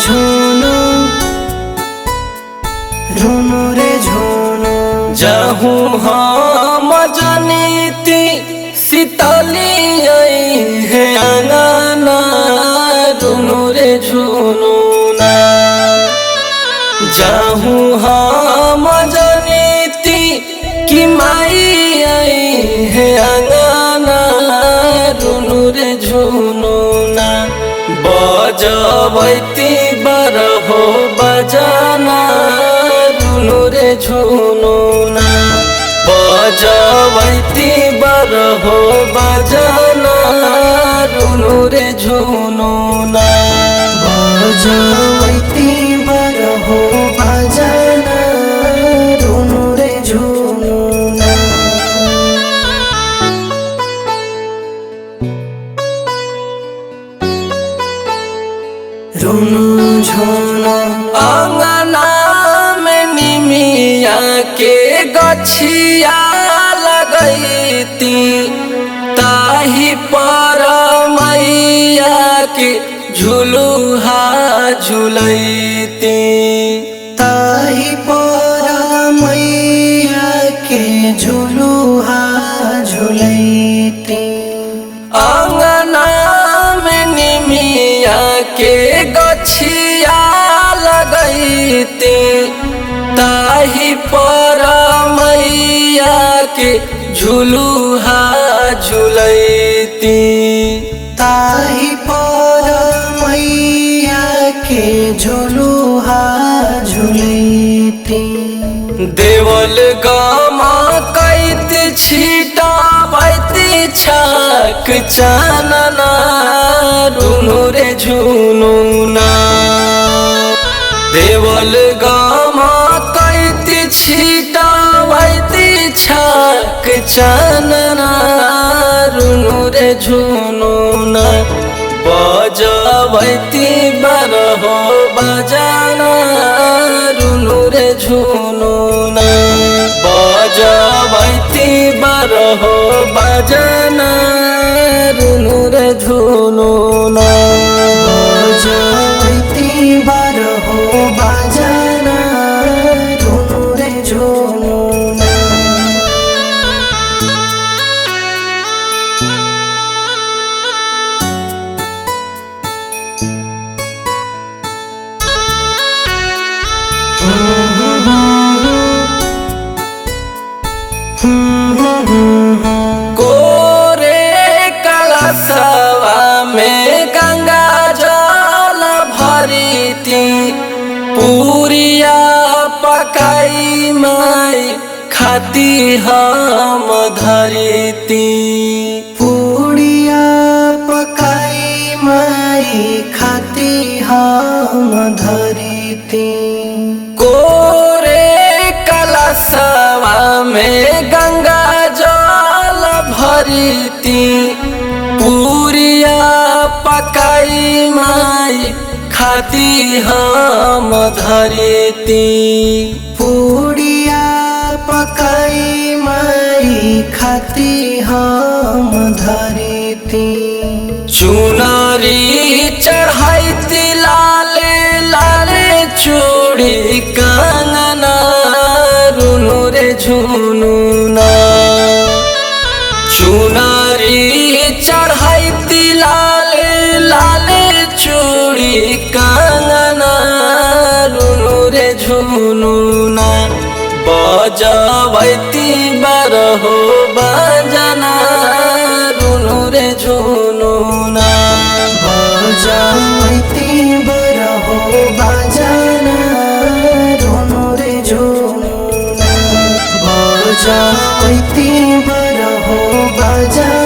झुनु रुनु रे झुनु जाहू हम जनिती शीतली है अंगना रुनु रे झुनु ना जाहू हम जनिती कि माई है अंगना रुनु रे झुनु ना बजबैती बरहो बजाना रुनु रे झुनु ना बजबैती बरहो बजाना रुनु रे झुनु ना बजबैती बरहो बजाना रुनु रे झुनु ना रुनु झुनु अंगना में निमिया के गछिया लगैती ताही पर मैया के झुलुहा झुलैती ताही पर मैया के झुलुहा झुलैती अंगना में निमिया के गछिया लगैती ताही पर मैया के झुलुहा झुलैती ताही पर मैया के झुलुहा झुलैती देवल गामा कैत छीटा बैती छाक चानना रुनु रे झुनु ना देवल गामा कैत छीटा बैती छाक चानना रुनु रे झुनु ना बजबैती बरहो बजाना रुनु रे झुनु ना बजबैती बरहो बजाना रुनु रे झुनु ना बजबैती बरहो बजाना रुनु रे झुनु ना कोरे कलशवा में गंगा जल भरीती पूरिया पकाई माई खाती हम धरीती पूड़िया पकाई माई खाती हम धरीती कोरे कलशवा में गंगा जल भरीती पूरिया पकाई माई खाती हम धरीती पूड़िया पकाई माई खाती हम धरीती चुनरी चढ़ाईती लाले लाले चूड़ी कंगना रुनु रे झुनु ना चुनरी चढ़ाईती लाले लाले चूड़ी कंगना रुनु रे झुनु ना बजबैती बरहो बजाना रुनु रे झुनु ना बजबैती बरहो बजाना रुनु रे झुनु ना बजबैती बरहो बजाना